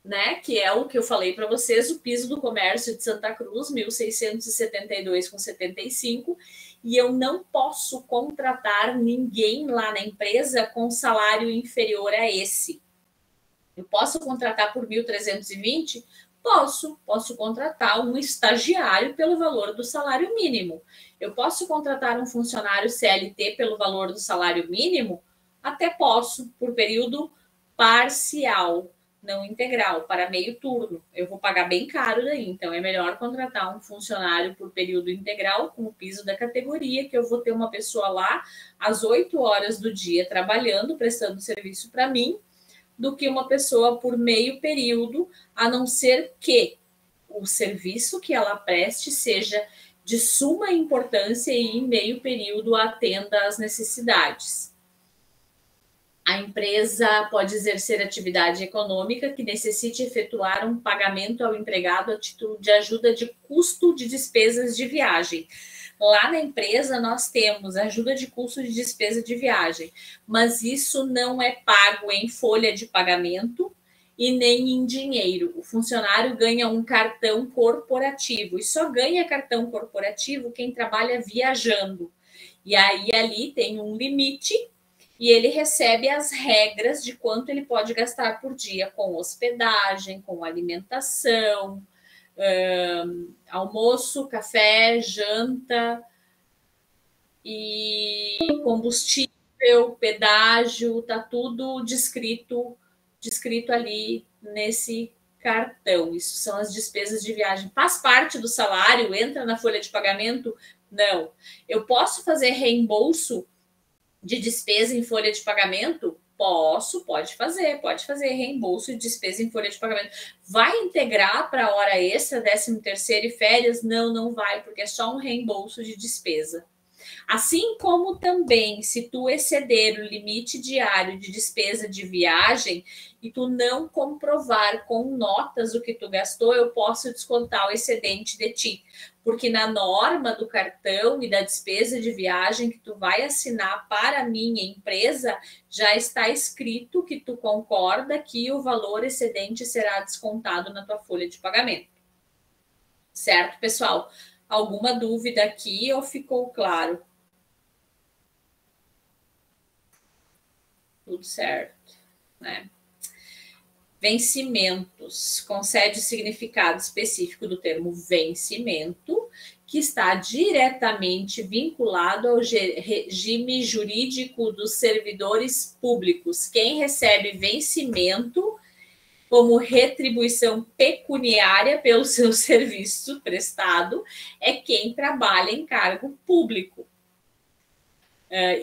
né, que é o que eu falei para vocês, o piso do comércio de Santa Cruz, 1.672,75, e eu não posso contratar ninguém lá na empresa com salário inferior a esse. Eu posso contratar por 1.320? Posso contratar um estagiário pelo valor do salário mínimo. Eu posso contratar um funcionário CLT pelo valor do salário mínimo? Até posso, por período parcial, não integral, para meio turno. Eu vou pagar bem caro daí, então é melhor contratar um funcionário por período integral com o piso da categoria, que eu vou ter uma pessoa lá às 8 horas do dia trabalhando, prestando serviço para mim, do que uma pessoa por meio período, a não ser que o serviço que ela preste seja de suma importância e em meio período atenda às necessidades. A empresa pode exercer atividade econômica que necessite efetuar um pagamento ao empregado a título de ajuda de custo de despesas de viagem. Lá na empresa nós temos ajuda de custo de despesa de viagem, mas isso não é pago em folha de pagamento e nem em dinheiro. O funcionário ganha um cartão corporativo e só ganha cartão corporativo quem trabalha viajando. E aí ali tem um limite e ele recebe as regras de quanto ele pode gastar por dia com hospedagem, com alimentação, almoço, café, janta e combustível, pedágio, tá tudo descrito ali nesse cartão. Isso são as despesas de viagem. Faz parte do salário? Entra na folha de pagamento? Não. Eu posso fazer reembolso de despesa em folha de pagamento? Pode fazer reembolso de despesa em folha de pagamento. Vai integrar para hora extra, 13º e férias? Não vai, porque é só um reembolso de despesa. Assim como também, se tu exceder o limite diário de despesa de viagem e tu não comprovar com notas o que tu gastou, eu posso descontar o excedente de ti. Porque na norma do cartão e da despesa de viagem que tu vai assinar para a minha empresa, já está escrito que tu concorda que o valor excedente será descontado na tua folha de pagamento. Certo, pessoal? Alguma dúvida aqui ou ficou claro? Tudo certo, né? Vencimentos. Concede o significado específico do termo vencimento, que está diretamente vinculado ao regime jurídico dos servidores públicos. Quem recebe vencimento como retribuição pecuniária pelo seu serviço prestado é quem trabalha em cargo público.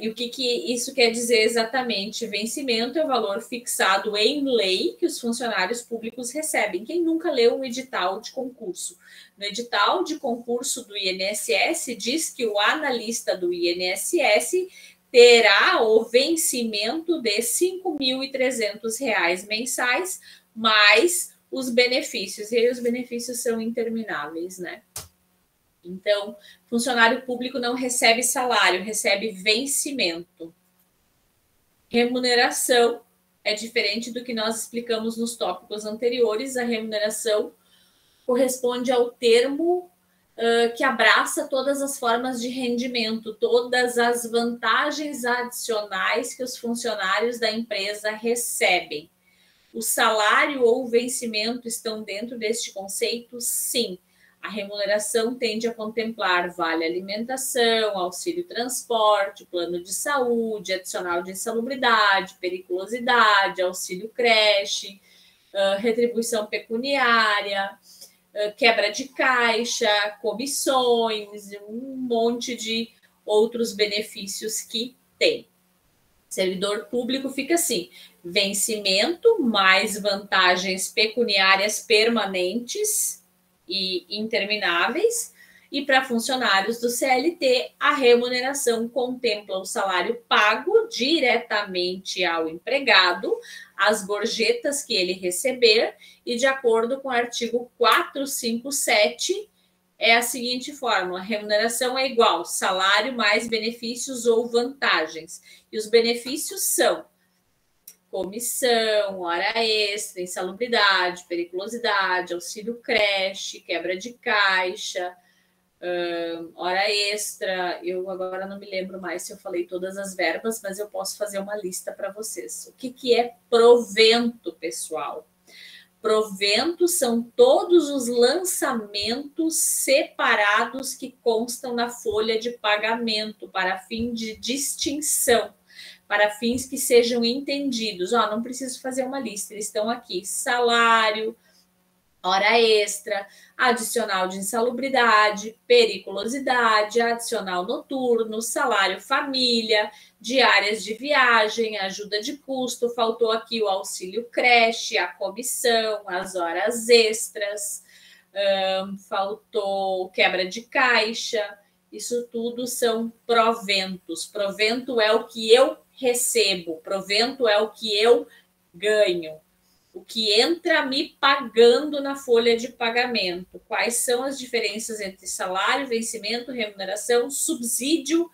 E o que isso quer dizer exatamente? Vencimento é o valor fixado em lei que os funcionários públicos recebem. Quem nunca leu um edital de concurso? No edital de concurso do INSS diz que o analista do INSS terá o vencimento de R$ 5.300 mensais, mais os benefícios. E aí os benefícios são intermináveis, né? Então, funcionário público não recebe salário, recebe vencimento. Remuneração é diferente do que nós explicamos nos tópicos anteriores. A remuneração corresponde ao termo que abraça todas as formas de rendimento, todas as vantagens adicionais que os funcionários da empresa recebem. O salário ou o vencimento estão dentro deste conceito? Sim. A remuneração tende a contemplar vale alimentação, auxílio transporte, plano de saúde, adicional de insalubridade, periculosidade, auxílio creche, retribuição pecuniária, quebra de caixa, comissões, um monte de outros benefícios que tem. Servidor público fica assim: vencimento mais vantagens pecuniárias permanentes e intermináveis, e para funcionários do CLT, a remuneração contempla o salário pago diretamente ao empregado, as gorjetas que ele receber, e de acordo com o artigo 457, é a seguinte fórmula: a remuneração é igual salário mais benefícios ou vantagens. E os benefícios são comissão, hora extra, insalubridade, periculosidade, auxílio creche, quebra de caixa, hora extra. Eu agora não me lembro mais se eu falei todas as verbas, mas eu posso fazer uma lista para vocês. O que é provento, pessoal? Proventos são todos os lançamentos separados que constam na folha de pagamento para fim de distinção, para fins que sejam entendidos. Não preciso fazer uma lista, eles estão aqui: salário, hora extra, adicional de insalubridade, periculosidade, adicional noturno, salário família, diárias de viagem, ajuda de custo, faltou aqui o auxílio creche, a comissão, as horas extras, faltou quebra de caixa. Isso tudo são proventos. Provento é o que eu recebo, provento é o que eu ganho, o que entra me pagando na folha de pagamento. Quais são as diferenças entre salário, vencimento, remuneração, subsídio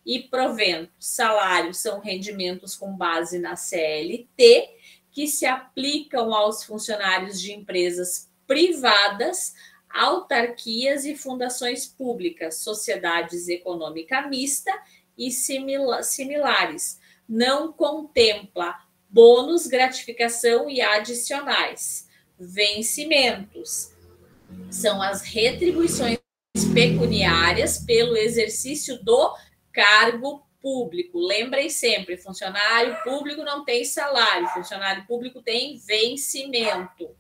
e provento? Salário são rendimentos com base na CLT, que se aplicam aos funcionários de empresas privadas, autarquias e fundações públicas, sociedades econômica mista e similares. Não contempla bônus, gratificação e adicionais. Vencimentos são as retribuições pecuniárias pelo exercício do cargo público. Lembrem sempre, funcionário público não tem salário, funcionário público tem vencimento.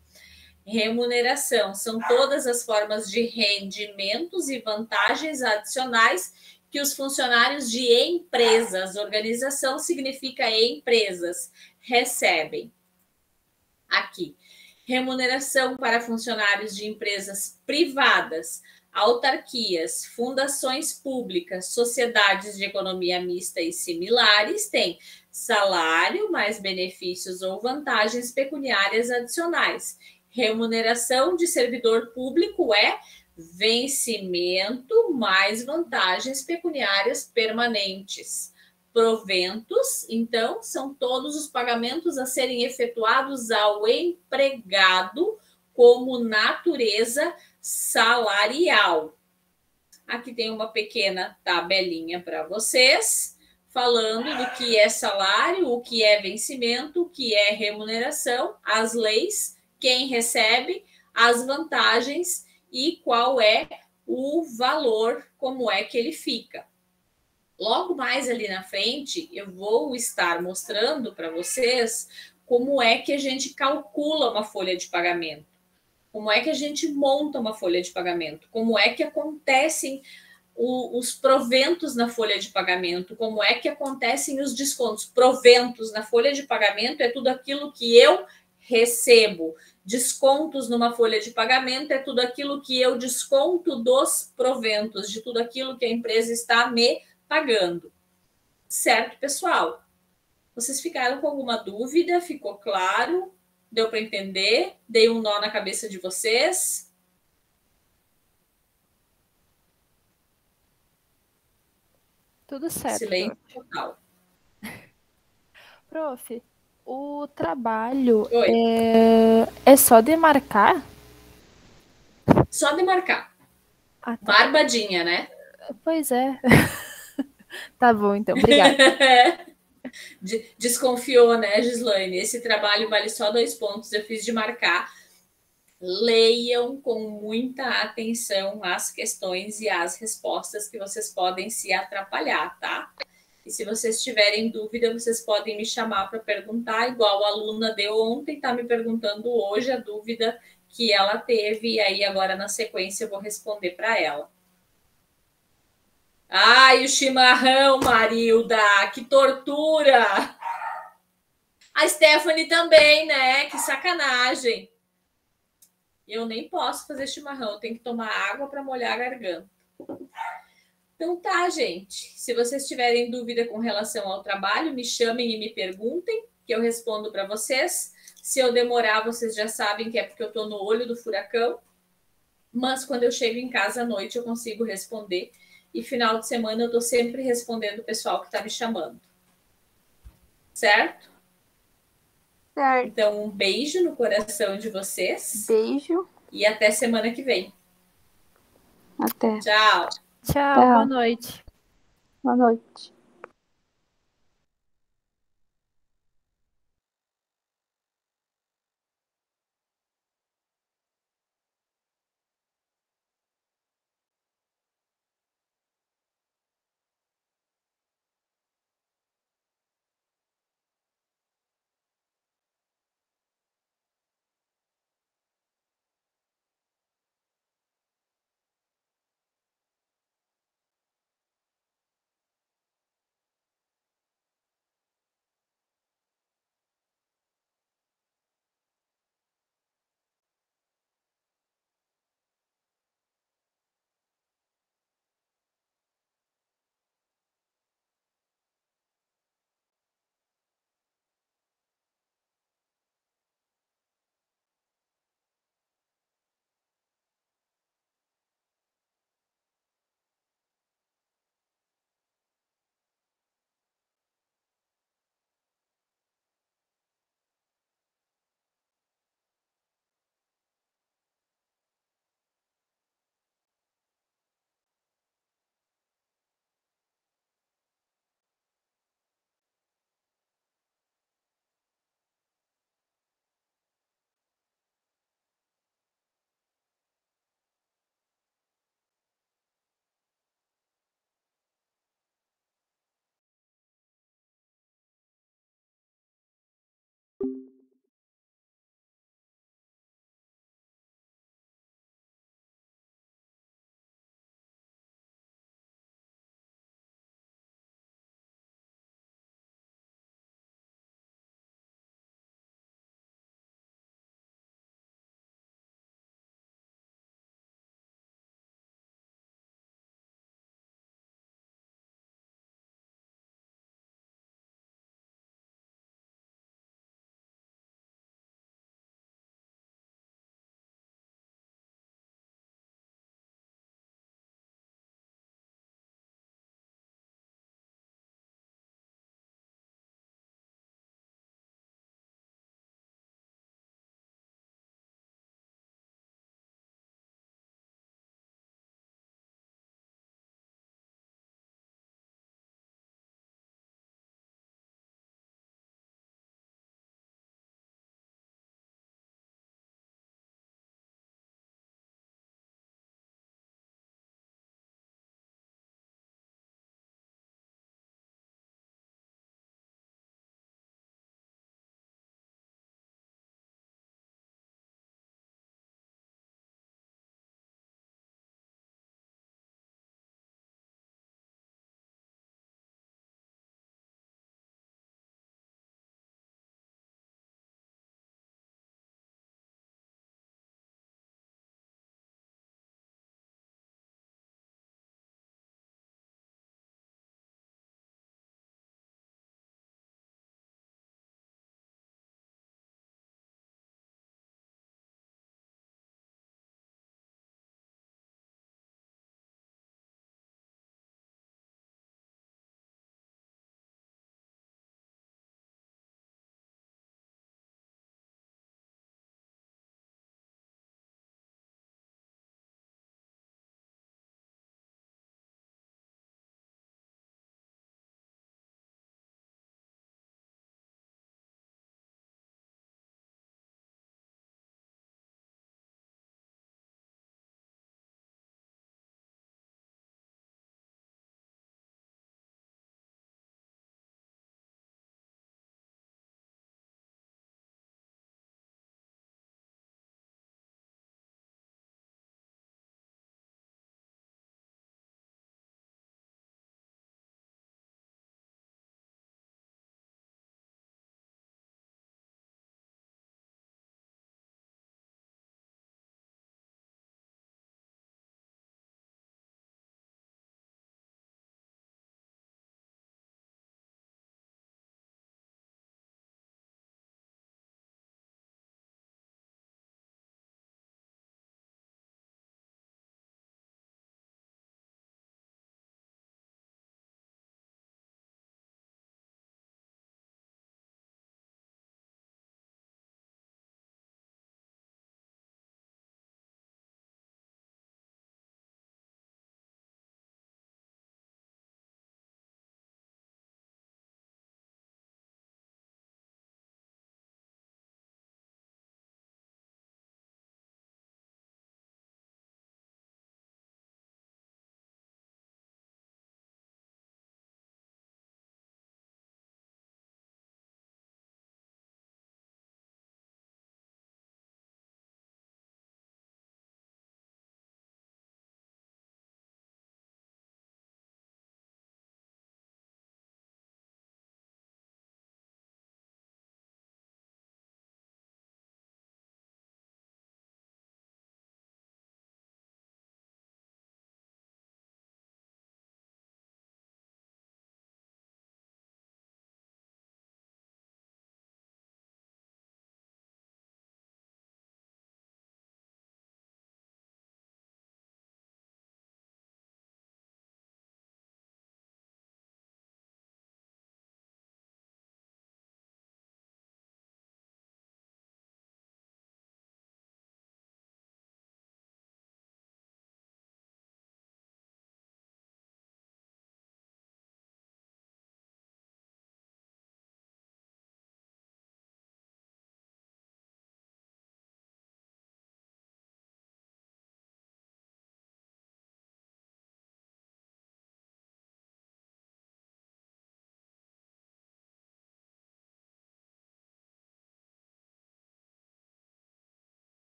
Remuneração são todas as formas de rendimentos e vantagens adicionais que os funcionários de empresas, organização significa empresas, recebem. Aqui, remuneração para funcionários de empresas privadas, autarquias, fundações públicas, sociedades de economia mista e similares têm salário mais benefícios ou vantagens pecuniárias adicionais. Remuneração de servidor público é vencimento mais vantagens pecuniárias permanentes. Proventos, então, são todos os pagamentos a serem efetuados ao empregado como natureza salarial. Aqui tem uma pequena tabelinha para vocês, falando do que é salário, o que é vencimento, o que é remuneração, as leis, quem recebe, as vantagens e qual é o valor, como é que ele fica. Logo mais ali na frente, eu vou estar mostrando para vocês como é que a gente calcula uma folha de pagamento, como é que a gente monta uma folha de pagamento, como é que acontecem os proventos na folha de pagamento, como é que acontecem os descontos. Proventos na folha de pagamento é tudo aquilo que eu recebo. Descontos numa folha de pagamento é tudo aquilo que eu desconto dos proventos, de tudo aquilo que a empresa está me pagando. Certo, pessoal? Vocês ficaram com alguma dúvida? Ficou claro? Deu para entender? Dei um nó na cabeça de vocês? Tudo certo. Silêncio total. Prof, o trabalho Oi. é só demarcar? Só demarcar. Ah, tá. Barbadinha, né? Pois é. Tá bom, então. Obrigada. Desconfiou, né, Gislaine? Esse trabalho vale só 2 pontos. Eu fiz de marcar. Leiam com muita atenção as questões e as respostas, que vocês podem se atrapalhar, tá? E se vocês tiverem dúvida, vocês podem me chamar para perguntar, igual a aluna deu ontem, tá me perguntando hoje a dúvida que ela teve, e aí agora na sequência eu vou responder para ela. Ai, o chimarrão, Marilda, que tortura! A Stephanie também, né? Que sacanagem. Eu nem posso fazer chimarrão, eu tenho que tomar água para molhar a garganta. Então tá, gente. Se vocês tiverem dúvida com relação ao trabalho, me chamem e me perguntem, que eu respondo para vocês. Se eu demorar, vocês já sabem que é porque eu estou no olho do furacão. Mas quando eu chego em casa à noite, eu consigo responder. E final de semana eu estou sempre respondendo o pessoal que está me chamando. Certo? Certo. Então, um beijo no coração de vocês. Beijo. E até semana que vem. Até. Tchau. Tchau, boa noite. Boa noite.